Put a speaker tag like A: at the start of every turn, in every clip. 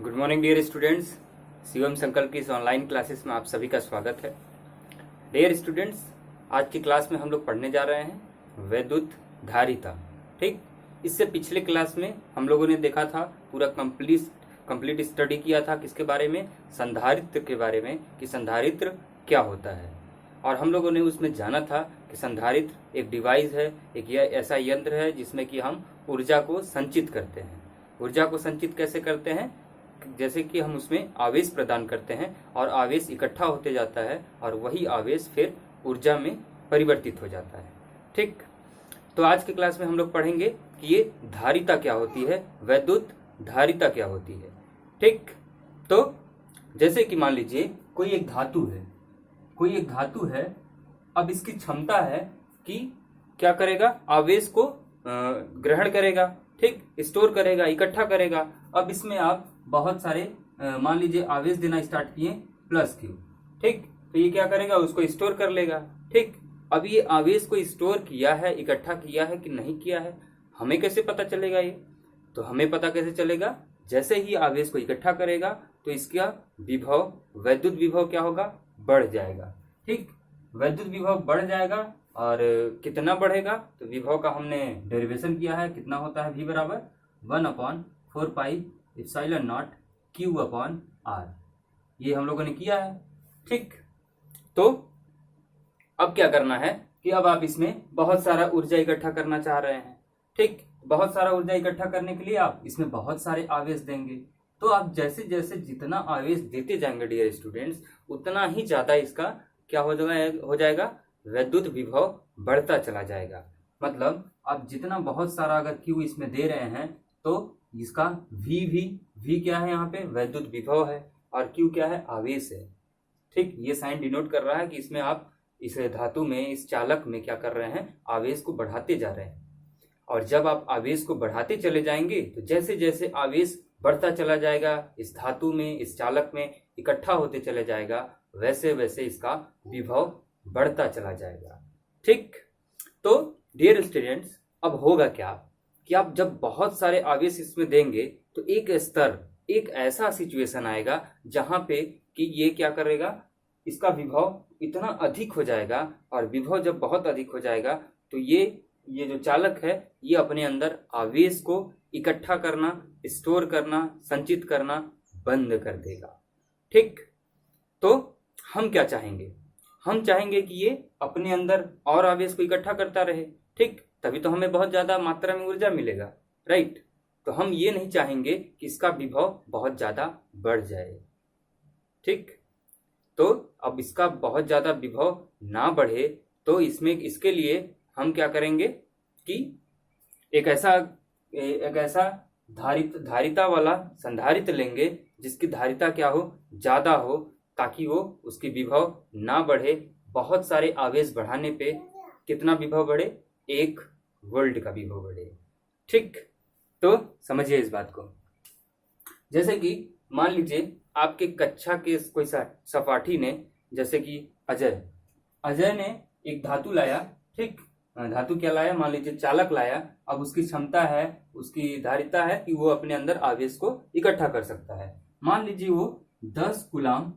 A: Good morning dear students. Shivam Sankalp की इस online classes में आप सभी का स्वागत है। डियर स्टूडेंट्स, आज की क्लास में हम लोग पढ़ने जा रहे हैं वैद्युत धारिता। ठीक, इससे पिछले क्लास में हम लोगों ने देखा था, पूरा कंप्लीट स्टडी किया था किसके बारे में, संधारित्र के बारे में, कि संधारित्र क्या होता है। और हम लोगों ने उसमें जाना था कि संधारित्र एक डिवाइस है, एक ऐसा यंत्र है जिसमें कि हम ऊर्जा को संचित करते हैं। ऊर्जा को संचित कैसे करते हैं? जैसे कि हम उसमें आवेश प्रदान करते हैं और आवेश इकट्ठा होते जाता है और वही आवेश फिर ऊर्जा में परिवर्तित हो जाता है। ठीक, तो आज के क्लास में हम लोग पढ़ेंगे कि ये धारिता क्या होती है, वैद्युत धारिता क्या होती है। ठीक, तो जैसे कि मान लीजिए कोई एक धातु है, अब इसकी क्षमता है कि क्या करेगा, आवेश को ग्रहण करेगा, ठीक, स्टोर करेगा, इकट्ठा करेगा। अब इसमें आप बहुत सारे मान लीजिए आवेश देना स्टार्ट किए प्लस क्यू, ठीक, तो ये क्या करेगा, उसको स्टोर कर लेगा। ठीक, अब ये आवेश को स्टोर किया है, इकट्ठा किया है कि नहीं किया है, हमें कैसे पता चलेगा? ये तो हमें पता कैसे चलेगा, जैसे ही आवेश को इकट्ठा करेगा तो इसका विभव, वैद्युत विभव क्या होगा, बढ़ जाएगा। ठीक, वैद्युत विभव बढ़ जाएगा और कितना बढ़ेगा, तो विभव का हमने डेरिवेशन किया है, कितना होता है, V बराबर 1/4 pi epsilon not Q upon R, ये हम लोगों ने किया है। ठीक, तो अब क्या करना है कि अब आप इसमें बहुत सारा ऊर्जा इकट्ठा करना चाह रहे हैं। ठीक, बहुत सारा ऊर्जा इकट्ठा करने के लिए आप इसमें बहुत सारे आवेश देंगे। तो आप जैसे जैसे जितना आवेश देते जाएंगे डियर स्टूडेंट्स, उतना ही ज्यादा इसका क्या हो जाएगा, वैद्युत विभव बढ़ता चला जाएगा। मतलब आप जितना बहुत सारा अगर Q इसमें दे रहे हैं तो इसका V क्या है, यहाँ पे वैद्युत विभव है और Q क्या है, आवेश है। ठीक, ये साइन डिनोट कर रहा है कि इसमें आप इस धातु में, इस चालक में क्या कर रहे हैं, आवेश को बढ़ाते जा रहे हैं। और जब आप आवेश को बढ़ाते चले जाएंगे तो जैसे जैसे आवेश बढ़ता चला जाएगा, इस धातु में, इस चालक में इकट्ठा होते चले जाएगा, वैसे वैसे इसका विभव बढ़ता चला जाएगा। ठीक, तो डियर स्टूडेंट्स, अब होगा क्या कि आप जब बहुत सारे आवेश इसमें देंगे तो एक ऐसा सिचुएशन आएगा जहां पे कि ये क्या करेगा, इसका विभव इतना अधिक हो जाएगा। और विभव जब बहुत अधिक हो जाएगा तो ये जो चालक है ये अपने अंदर आवेश को इकट्ठा करना, स्टोर करना, संचित करना बंद कर देगा। ठीक, तो हम क्या चाहेंगे, हम चाहेंगे कि ये अपने अंदर और आवेश को इकट्ठा करता रहे। ठीक, तभी तो हमें बहुत ज्यादा मात्रा में ऊर्जा मिलेगा, राइट। तो हम ये नहीं चाहेंगे कि इसका विभव बहुत ज्यादा बढ़ जाए। ठीक, तो अब इसका बहुत ज्यादा विभव ना बढ़े तो इसके लिए हम क्या करेंगे कि एक ऐसा धारिता वाला संधारित्र लेंगे जिसकी धारिता क्या हो, ज्यादा हो, ताकि वो उसकी विभव ना बढ़े। बहुत सारे आवेश बढ़ाने पे कितना विभव बढ़े, 1 वोल्ट का विभव बढ़े। ठीक, तो समझिए इस बात को। जैसे कि मान लीजिए आपके कक्षा के कोई सहपाठी ने, जैसे कि अजय ने एक धातु लाया। ठीक, धातु क्या लाया, मान लीजिए चालक लाया। अब उसकी क्षमता है, उसकी धारिता है कि वो अपने अंदर आवेश को इकट्ठा कर सकता है। मान लीजिए वो 10 कूलाम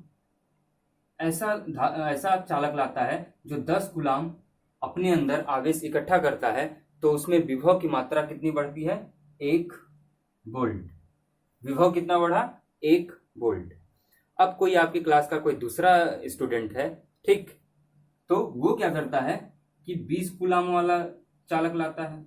A: ऐसा चालक लाता है जो 10 कूलाम अपने अंदर आवेश इकट्ठा करता है, तो उसमें विभव की मात्रा कितनी बढ़ती है, 1 वोल्ट। विभव कितना बढ़ा, 1 वोल्ट। अब कोई आपकी क्लास का कोई दूसरा स्टूडेंट है, ठीक, तो वो क्या करता है कि 20 कूलाम वाला चालक लाता है।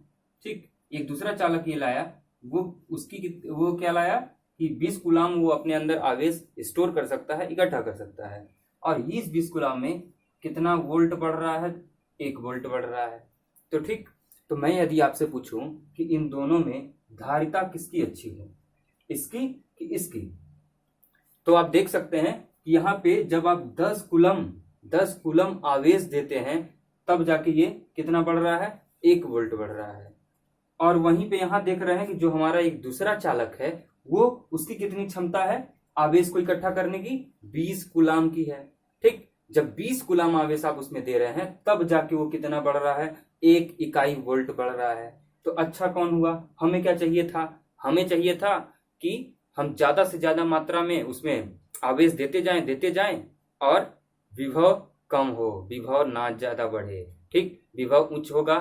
A: ठीक, एक दूसरा चालक ये लाया, वो क्या लाया कि 20 कूलाम वो अपने अंदर आवेश स्टोर कर सकता है, इकट्ठा कर सकता है। और इस 20 कूलाम में कितना वोल्ट बढ़ रहा है, 1 वोल्ट बढ़ रहा है। तो ठीक, तो मैं यदि आपसे पूछूं कि इन दोनों में धारिता किसकी अच्छी है, इसकी कि इसकी, तो आप देख सकते हैं कि यहाँ पे जब आप 10 कूलम आवेश देते हैं तब जाके ये कितना बढ़ रहा है, 1 वोल्ट बढ़ रहा है। और वहीं पे यहाँ देख रहे हैं कि जो हमारा एक दूसरा चालक है वो, उसकी कितनी क्षमता है आवेश को इकट्ठा करने की, 20 कूलाम की है। ठीक, जब 20 कूलाम आवेश आप उसमें दे रहे हैं तब जाके वो कितना बढ़ रहा है, 1 इकाई वोल्ट बढ़ रहा है। तो अच्छा कौन हुआ, हमें क्या चाहिए था, हमें चाहिए था कि हम ज्यादा से ज्यादा मात्रा में उसमें आवेश देते जाएं और विभव कम हो, विभव ना ज्यादा बढ़े। ठीक, विभव उच्च होगा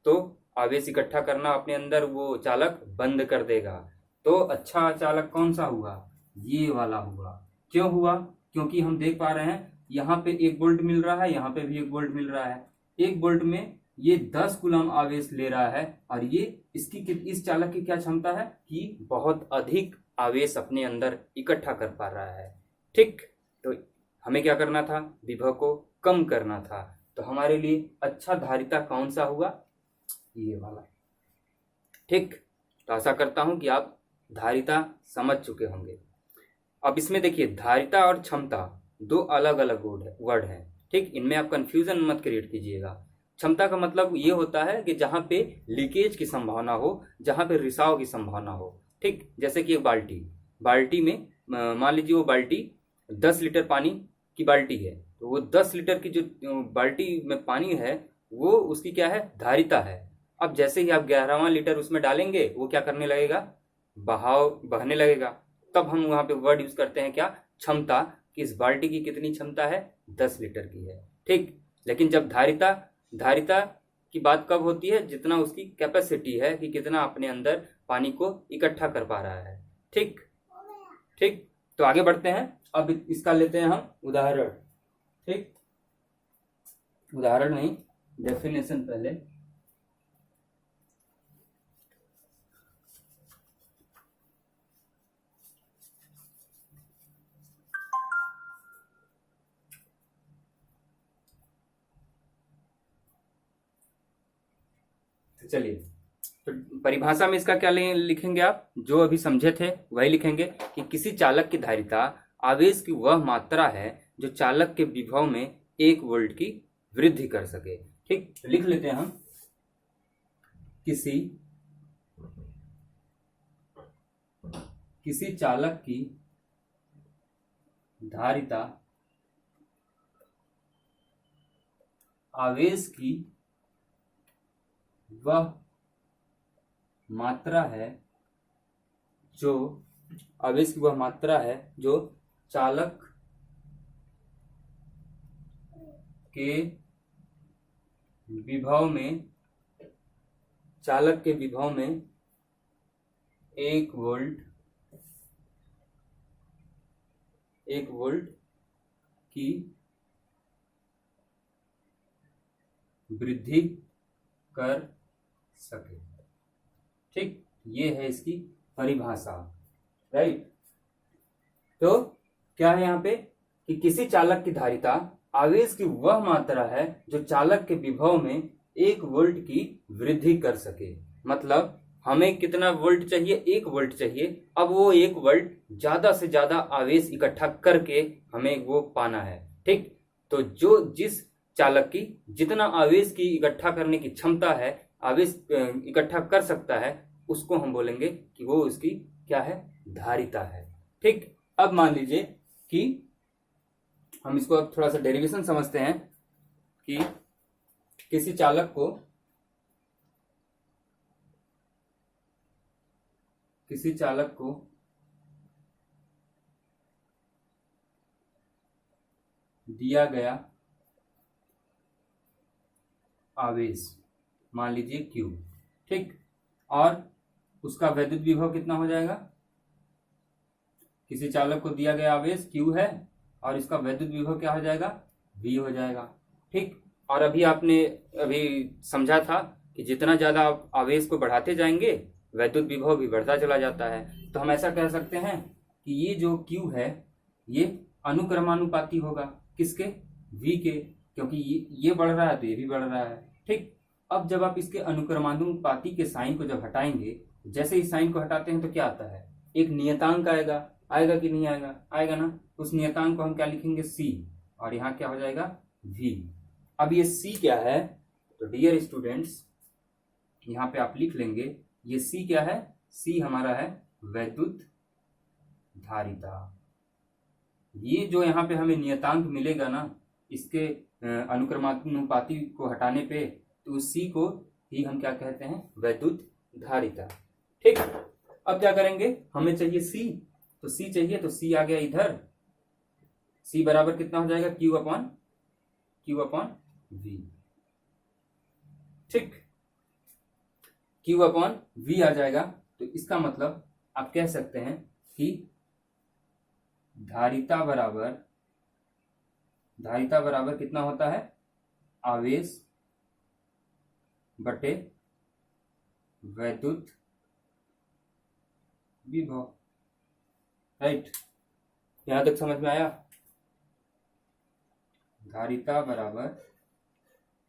A: तो आवेश इकट्ठा करना अपने अंदर वो चालक बंद कर देगा। तो अच्छा चालक कौन सा हुआ? ये वाला हुआ। क्यों हुआ? क्योंकि हम देख पा रहे हैं यहाँ पे 1 वोल्ट मिल रहा है, यहाँ पे भी 1 वोल्ट मिल रहा है। 1 वोल्ट में ये 10 कूलम आवेश ले रहा है और ये इस चालक की क्या क्षमता है कि बहुत अधिक आवेश अपने अंदर इकट्ठा कर पा रहा है। ठीक, तो हमें क्या करना था? विभव को कम करना था। तो हमारे लिए अच्छा धारिता कौन सा हुआ? ये वाला। ठीक, तो आशा करता हूं कि आप धारिता समझ चुके होंगे। अब इसमें देखिए, धारिता और क्षमता 2 अलग अलग वर्ड है। ठीक, इनमें आप कंफ्यूजन मत क्रिएट कीजिएगा। क्षमता का मतलब ये होता है कि जहां पे लीकेज की संभावना हो, जहां पे रिसाव की संभावना हो। ठीक, जैसे कि एक बाल्टी में मान लीजिए वो बाल्टी 10 लीटर पानी की बाल्टी है, तो वो 10 लीटर की जो बाल्टी में पानी है वो उसकी क्या है? धारिता है। अब जैसे ही आप 11वां लीटर उसमें डालेंगे वो क्या करने लगेगा? बहने लगेगा। तब हम वहां पे वर्ड यूज करते हैं क्या? क्षमता, कि इस बाल्टी की कितनी क्षमता है? 10 लीटर की है। ठीक, लेकिन जब धारिता की बात कब होती है? जितना उसकी कैपेसिटी है कि कितना अपने अंदर पानी को इकट्ठा कर पा रहा है। ठीक ठीक, तो आगे बढ़ते हैं। अब इसका लेते हैं हम उदाहरण। ठीक, उदाहरण नहीं, डेफिनेशन पहले। तो चलिए, तो परिभाषा में इसका क्या लिखेंगे आप? जो अभी समझे थे वही लिखेंगे कि किसी चालक की धारिता आवेश की वह मात्रा है जो चालक के विभव में 1 वोल्ट की वृद्धि कर सके। ठीक, लिख लेते हैं हम। किसी चालक की धारिता आवेश की वह मात्रा है जो चालक के विभव में 1 वोल्ट की वृद्धि कर सके। ठीक, ये है इसकी परिभाषा। राइट, तो क्या है यहाँ पे कि किसी चालक की धारिता आवेश की वह मात्रा है जो चालक के विभव में 1 वोल्ट की वृद्धि कर सके। मतलब हमें कितना वोल्ट चाहिए? 1 वोल्ट चाहिए। अब वो 1 वोल्ट ज्यादा से ज्यादा आवेश इकट्ठा करके हमें वो पाना है। ठीक, तो जिस चालक की जितना आवेश की इकट्ठा करने की क्षमता है, आवेश इकट्ठा कर सकता है, उसको हम बोलेंगे कि वो उसकी क्या है? धारिता है। ठीक, अब मान लीजिए कि हम इसको अब थोड़ा सा डेरिवेशन समझते हैं कि किसी चालक को दिया गया आवेश मान लीजिए Q। ठीक, और उसका वैद्युत विभव कितना हो जाएगा? किसी चालक को दिया गया आवेश Q है और इसका वैद्युत विभव क्या हो जाएगा? V हो जाएगा। ठीक, और अभी समझा था कि जितना ज्यादा आप आवेश को बढ़ाते जाएंगे वैद्युत विभव भी बढ़ता चला जाता है। तो हम ऐसा कह सकते हैं कि ये जो Q है ये अनुक्रमानुपाती होगा किसके? V के, क्योंकि ये बढ़ रहा है तो ये भी बढ़ रहा है। ठीक, अब जब आप इसके अनुक्रमानुपाती के साइन को जब हटाएंगे, जैसे इस साइन को हटाते हैं तो क्या आता है? एक नियतांक आएगा कि नहीं आएगा? आएगा ना। उस नियतांक को हम क्या लिखेंगे? C, और यहाँ क्या हो जाएगा? V। अब ये C क्या है? तो डियर स्टूडेंट्स, यहाँ पे आप लिख लेंगे ये C क्या है? C हमारा है वैद्युत धारिता। ये जो यहाँ पे हमें नियतांक मिलेगा ना, इसके अनुक्रमानुपाती को हटाने पे, तो उस C को ही हम क्या कहते हैं? वैद्युत धारिता। ठीक, अब क्या करेंगे, हमें चाहिए सी, तो सी चाहिए तो सी आ गया इधर। सी बराबर कितना हो जाएगा, क्यू अपॉन वी। ठीक, क्यू अपॉन वी आ जाएगा। तो इसका मतलब आप कह सकते हैं कि धारिता बराबर कितना होता है, आवेश बटे वैद्युत विभव। राइट, यहां तक समझ में आया। धारिता बराबर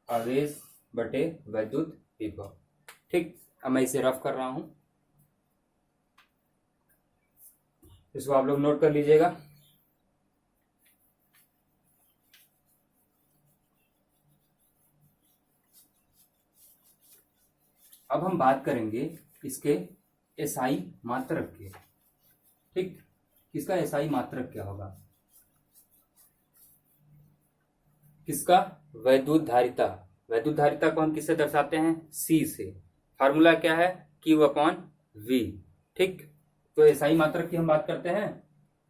A: आवेश बटे वैद्युत विभव। ठीक, अब मैं इसे रफ कर रहा हूं, इसको आप लोग नोट कर लीजिएगा। अब हम बात करेंगे इसके एसआई मात्रक के। ठीक, इसका एसआई मात्रक क्या होगा, किसका, वैद्युत धारिता। वैद्युत धारिता को हम किससे दर्शाते हैं, सी से। फार्मूला क्या है, क्यू अपॉन वी। ठीक, तो एसआई मात्रक की हम बात करते हैं,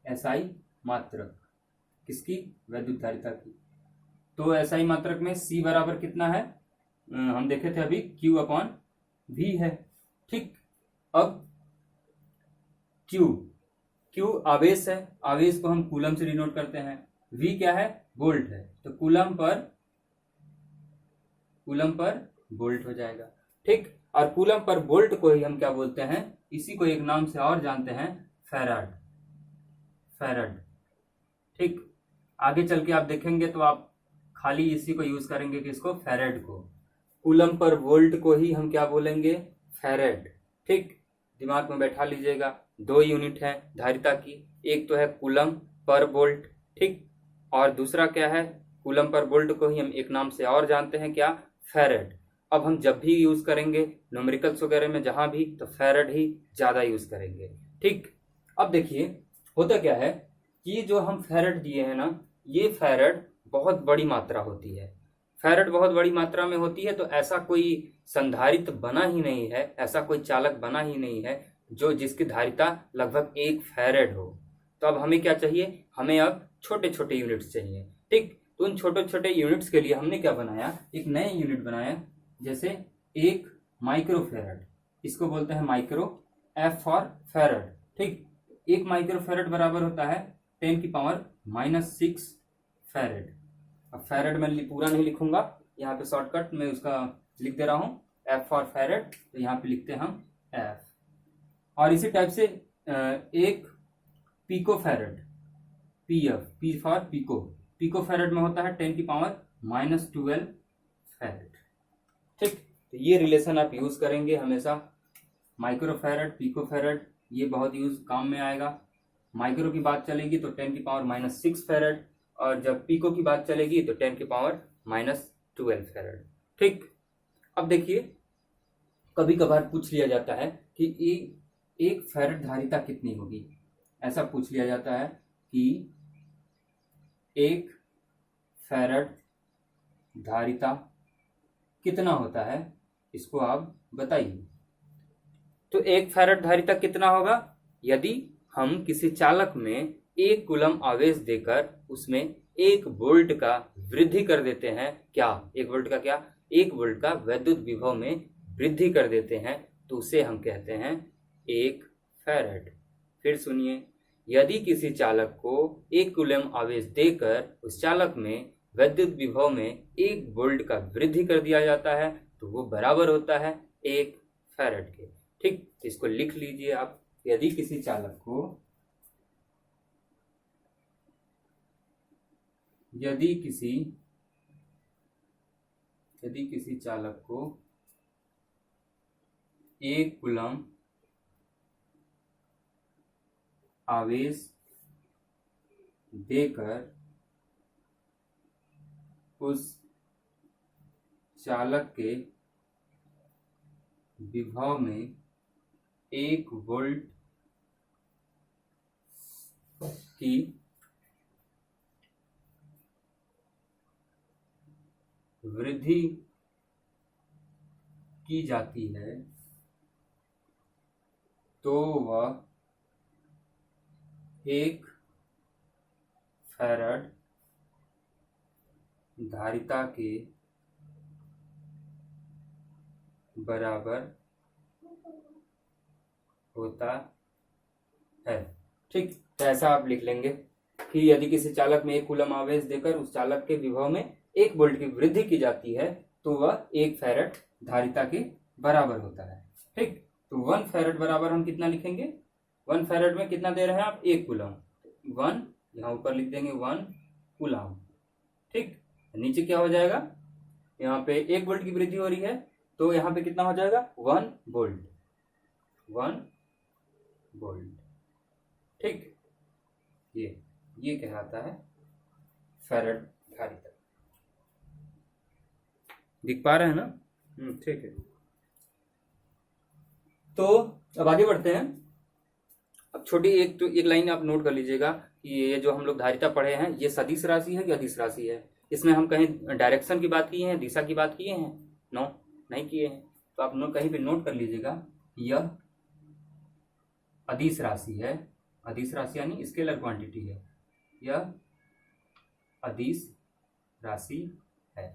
A: एसआई मात्रक किसकी, वैद्युत धारिता की। तो एसआई मात्रक में सी बराबर कितना है, हम देखे थे अभी, क्यू अपॉन वी है। ठीक, अब क्यू आवेश है, आवेश को हम कूलम से डिनोट करते हैं। वी क्या है, वोल्ट है, तो कूलम पर वोल्ट हो जाएगा। ठीक, और कूलम पर वोल्ट को ही हम क्या बोलते हैं, इसी को एक नाम से और जानते हैं, फैराड। ठीक, आगे चल के आप देखेंगे तो आप खाली इसी को यूज करेंगे, किसको, फैराड को। कूलम पर वोल्ट को ही हम क्या बोलेंगे, फैराड। ठीक, दिमाग में बैठा लीजिएगा। 2 यूनिट है धारिता की, एक तो है कूलम पर वोल्ट, ठीक, और दूसरा क्या है, कूलम पर वोल्ट को ही हम एक नाम से और जानते हैं, क्या, फैराड। अब हम जब भी यूज करेंगे न्यूमेरिकल्स वगैरह में जहां भी, तो फैराड ही ज्यादा यूज करेंगे। ठीक, अब देखिए होता क्या है कि जो हम फैराड दिए हैं ना, ये फैराड बहुत बड़ी मात्रा होती है। फैराड बहुत बड़ी मात्रा में होती है, तो ऐसा कोई संधारित्र बना ही नहीं है, ऐसा कोई चालक बना ही नहीं है जो जिसकी धारिता लगभग 1 फैराड हो। तो अब हमें क्या चाहिए, हमें अब छोटे छोटे यूनिट्स चाहिए। ठीक, तो उन छोटे छोटे यूनिट्स के लिए हमने क्या बनाया, एक नए यूनिट बनाया, जैसे 1 माइक्रो फैराड, इसको बोलते हैं माइक्रो, एफ फॉर फैराड। ठीक, 1 माइक्रो फैराड बराबर होता है 10⁻⁻6 फैराड। अब फैराड मैं पूरा नहीं लिखूंगा, यहाँ पे शॉर्टकट में उसका लिख दे रहा हूं, एफ फॉर फैराड, तो यहाँ पे लिखते हैं हम एफ। और इसी टाइप से 1 pico farad, pF, P for pico farad में होता है 10⁻⁻12 फैराड। ठीक, तो ये रिलेशन आप यूज करेंगे हमेशा, माइक्रो फैराड, पिको फैराड, ये बहुत यूज काम में आएगा। माइक्रो की बात चलेगी तो 10⁻⁻6 फैराड, और जब पिको की बात चलेगी तो 10⁻⁻12 फैराड। ठीक, अब देखिए कभी कभार पूछ लिया जाता है कि एक फैराड धारिता कितनी होगी। ऐसा पूछ लिया जाता है कि 1 फैराड धारिता कितना होता है, इसको आप बताइए। तो 1 फैराड धारिता कितना होगा, यदि हम किसी चालक में 1 कूलम आवेश देकर उसमें 1 वोल्ट का वृद्धि कर देते हैं, क्या 1 वोल्ट का, क्या 1 वोल्ट का वैद्युत विभव में वृद्धि कर देते हैं, तो उसे हम कहते हैं 1 फैराड। फिर सुनिए, यदि किसी चालक को 1 कूलम आवेश देकर उस चालक में वैद्युत विभव में 1 वोल्ट का वृद्धि कर दिया जाता है, तो वो बराबर होता है 1 फैराड के। ठीक, इसको लिख लीजिए आप, यदि किसी चालक को यदि किसी चालक को 1 कूलम आवेश देकर उस चालक के विभव में 1 वोल्ट की वृद्धि की जाती है, तो वह 1 फैराड धारिता के बराबर होता है। ठीक, तो ऐसा आप लिख लेंगे कि यदि किसी चालक में 1 कूलम आवेश देकर उस चालक के विभव में 1 वोल्ट की वृद्धि की जाती है तो वह 1 फैराड धारिता के बराबर होता है। ठीक, तो 1 फैराड बराबर हम कितना लिखेंगे, 1 फैराड में कितना दे रहे हैं आप, 1 कूलम, 1 यहाँ ऊपर लिख देंगे 1 कूलम। ठीक, नीचे क्या हो जाएगा, यहाँ पे 1 वोल्ट की वृद्धि हो रही है तो यहाँ पे कितना हो जाएगा 1 वोल्ट, 1 वोल्ट। ठीक, ये कहलाता है फैराड धारिता। दिख पा रहे हैं ना? ठीक है। तो अब आगे बढ़ते हैं। अब छोटी एक लाइन आप नोट कर लीजिएगा कि ये जो हम लोग धारिता पढ़े हैं ये सदिश राशि है कि अदिश राशि है। इसमें हम कहीं डायरेक्शन की बात किए हैं, दिशा की बात किए हैं? नो, नहीं किए हैं। तो आप कहीं पे नोट कर लीजिएगा, यह अदिश राशि है। अदिश राशि यानी स्केलर क्वांटिटी है, यह अदिश राशि है।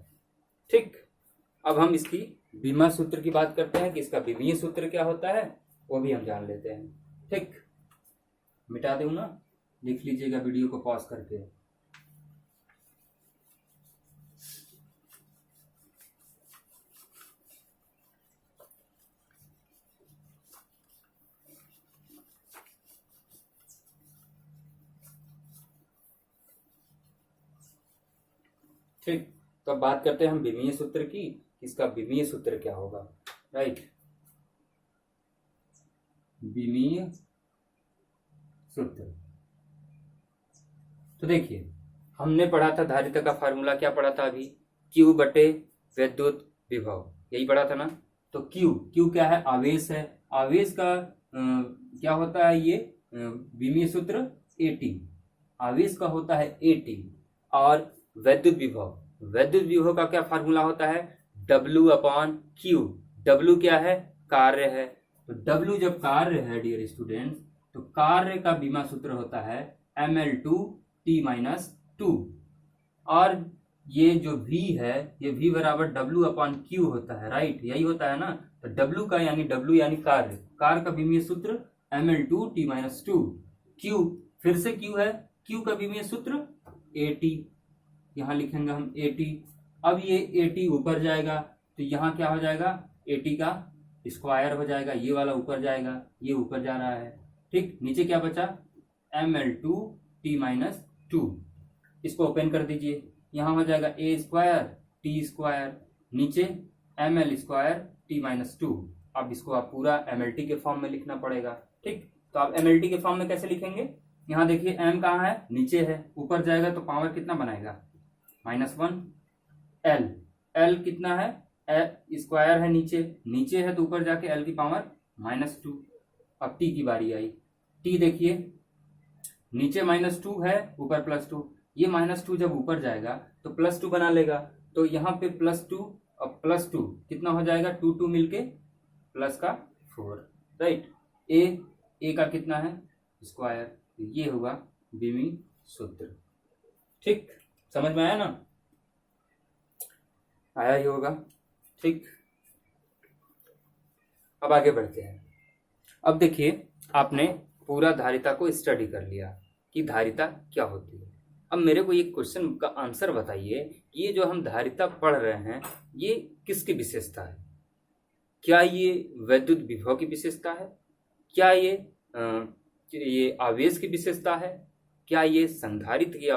A: ठीक, अब हम इसकी विमा सूत्र की बात करते हैं कि इसका विमीय सूत्र क्या होता है वो भी हम जान लेते हैं। ठीक, मिटा दूं ना, लिख लीजिएगा वीडियो को पॉज करके। ठीक, तो अब बात करते हैं हम विमीय सूत्र की, इसका विमीय सूत्र क्या होगा। राइट, विमीय सूत्र। तो देखिए हमने पढ़ा था धारिता का फार्मूला, क्या पढ़ा था अभी, Q बटे विद्युत विभव, यही पढ़ा था ना। तो Q क्या है, आवेश है। आवेश का क्या होता है, ये विमीय सूत्र AT, आवेश का होता है AT। और वैद्युत विभव का क्या फार्मूला होता है, W/Q। W क्या है, कार्य है। तो W जब कार्य है डियर स्टूडेंट्स, तो कार्य का विमा सूत्र होता है mL2T-2। और ये जो V है, ये V बराबर W/Q होता है। राइट, यही होता है ना। तो W का यानी W यानी कार्य का विमीय सूत्र mL2T-2। Q फिर से Q है, Q का विमीय सूत्र AT, यहां लिखेंगे हम AT। अब ये AT ऊपर जाएगा तो यहाँ क्या हो जाएगा, AT का स्क्वायर हो जाएगा, ये वाला ऊपर जाएगा, ये ऊपर जा रहा है। ठीक, नीचे क्या बचा, mL2T-2। इसको ओपन कर दीजिए, यहाँ हो जाएगा A²T², नीचे mL²T-2। अब इसको आप पूरा MLT के फॉर्म में लिखना पड़ेगा। ठीक, तो आप MLT के फॉर्म में कैसे लिखेंगे, यहाँ देखिए m कहाँ है, नीचे है, ऊपर जाएगा तो पावर कितना बनाएगा, -1। L कितना है, स्क्वायर है, नीचे है तो ऊपर जाके L की पावर -2। अब T की बारी आई, T देखिए नीचे -2 है, ऊपर +2। ये -2 जब ऊपर जाएगा तो +2 बना लेगा, तो यहाँ पे +2 और +2 कितना हो जाएगा, 2 मिलके +4। राइट, A का कितना है, स्क्वायर। ये होगा विमीय सूत्र। ठीक, समझ में आया ना, आया ही होगा। ठीक, अब आगे बढ़ते हैं। अब देखिए आपने पूरा धारिता को स्टडी कर लिया कि धारिता क्या होती है। अब मेरे को एक क्वेश्चन का आंसर बताइए, ये जो हम धारिता पढ़ रहे हैं ये किसकी विशेषता है? क्या ये वैद्युत विभव की विशेषता है? क्या ये आवेश की विशेषता है? क्या ये संधारित्र की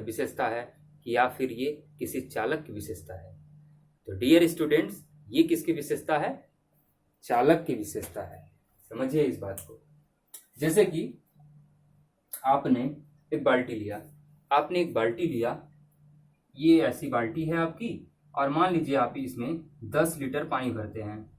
A: विशेषता है? या फिर ये किसी चालक की विशेषता है? तो डियर स्टूडेंट्स, ये किसकी विशेषता है? चालक की विशेषता है। समझिए इस बात को। जैसे कि आपने एक बाल्टी लिया, ये ऐसी बाल्टी है आपकी, और मान लीजिए आप इसमें 10 लीटर पानी भरते हैं।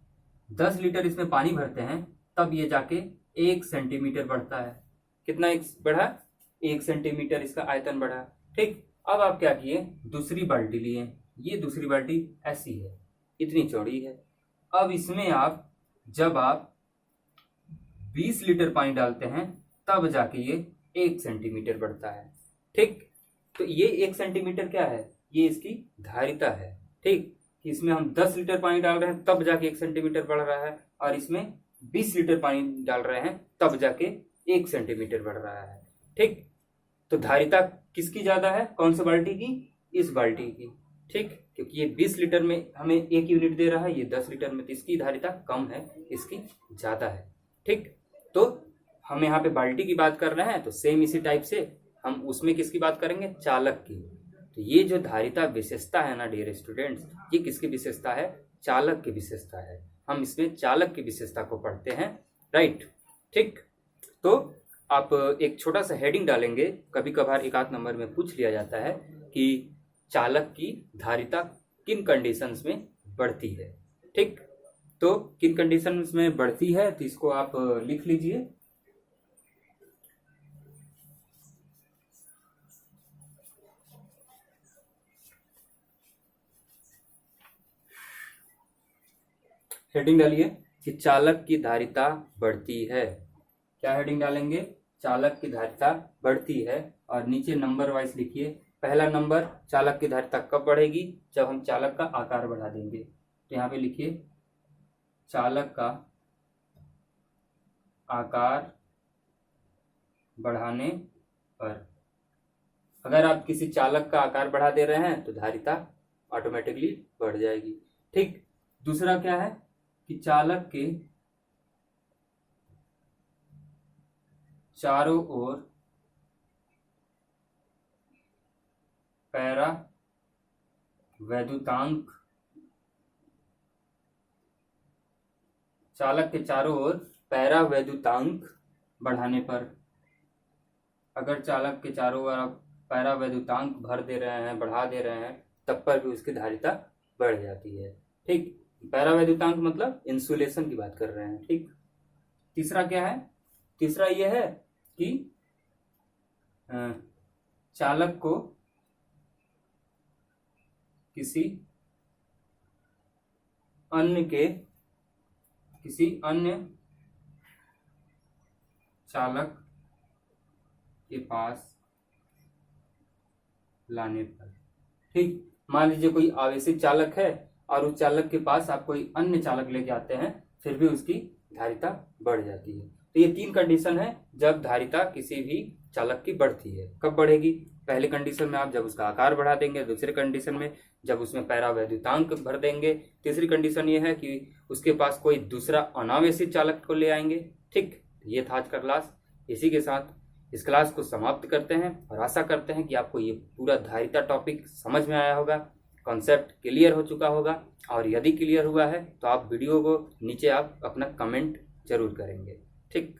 A: 10 लीटर इसमें पानी भरते हैं, तब ये जाके 1 सेंटीमीटर बढ़ता है। कितना बढ़ा? 1 सेंटीमीटर इसका आयतन बढ़ा। ठीक, अब आप क्या किए, दूसरी बाल्टी लिए। ये दूसरी बाल्टी ऐसी है, इतनी चौड़ी है। अब इसमें जब आप 20 लीटर पानी डालते हैं तब जाके ये 1 सेंटीमीटर बढ़ता है। ठीक, तो ये 1 सेंटीमीटर क्या है, ये इसकी धारिता है। ठीक, कि इसमें हम 10 लीटर पानी डाल रहे हैं तब जाके 1 सेंटीमीटर बढ़ रहा है, और इसमें 20 लीटर पानी डाल रहे हैं तब जाके 1 सेंटीमीटर बढ़ रहा है। ठीक, तो धारिता किसकी ज्यादा है, कौन सी बाल्टी की, इस बाल्टी की। ठीक, क्योंकि ये 20 लीटर में हमें 1 यूनिट दे रहा है, ये 10 लीटर में, तो इसकी धारिता कम है, इसकी ज्यादा है। ठीक, तो हम यहाँ पे बाल्टी की बात कर रहे हैं, तो सेम इसी टाइप से हम उसमें किसकी बात करेंगे, चालक की। तो ये जो धारिता विशेषता है ना डियर स्टूडेंट्स, ये किसकी विशेषता है, चालक की विशेषता है। हम इसमें चालक की विशेषता को पढ़ते हैं, राइट। ठीक, तो आप एक छोटा सा हेडिंग डालेंगे, कभी कभार एक आध नंबर में पूछ लिया जाता है कि चालक की धारिता किन कंडीशंस में बढ़ती है। ठीक, तो किन कंडीशंस में बढ़ती है, तो इसको आप लिख लीजिए। हेडिंग डालिए कि चालक की धारिता बढ़ती है। क्या हेडिंग डालेंगे, चालक की धारिता बढ़ती है, और नीचे नंबर वाइज लिखिए। पहला नंबर, चालक की धारिता कब बढ़ेगी, जब हम चालक का आकार बढ़ा देंगे। तो यहाँ पे लिखिए चालक का आकार बढ़ाने पर। अगर आप किसी चालक का आकार बढ़ा दे रहे हैं तो धारिता ऑटोमेटिकली बढ़ जाएगी। ठीक, दूसरा क्या है कि चालक के चारों ओर पैरा वैद्युतांक, चालक के चारों ओर पैरा वैद्युतांक बढ़ाने पर। अगर चालक के चारों ओर आप पैरा वैद्युतांक भर दे रहे हैं, बढ़ा दे रहे हैं, तब पर भी उसकी धारिता बढ़ जाती है। ठीक, पैरा वैद्युतांक मतलब इंसुलेशन की बात कर रहे हैं। ठीक, तीसरा क्या है, तीसरा यह है कि चालक को किसी अन्य चालक के पास लाने पर। ठीक, मान लीजिए कोई आवेशित चालक है और उस चालक के पास आप कोई अन्य चालक लेके आते हैं, फिर भी उसकी धारिता बढ़ जाती है। तो ये 3 कंडीशन है जब धारिता किसी भी चालक की बढ़ती है। कब बढ़ेगी, पहले कंडीशन में आप जब उसका आकार बढ़ा देंगे, दूसरे कंडीशन में जब उसमें पैरा वैद्युतांक भर देंगे, तीसरी कंडीशन ये है कि उसके पास कोई दूसरा अनावेशित चालक को ले आएंगे। ठीक, ये था आज का क्लास। इसी के साथ इस क्लास को समाप्त करते हैं और आशा करते हैं कि आपको ये पूरा धारिता टॉपिक समझ में आया होगा, कॉन्सेप्ट क्लियर हो चुका होगा। और यदि क्लियर हुआ है तो आप वीडियो को नीचे आप अपना कमेंट जरूर करेंगे। ठीक।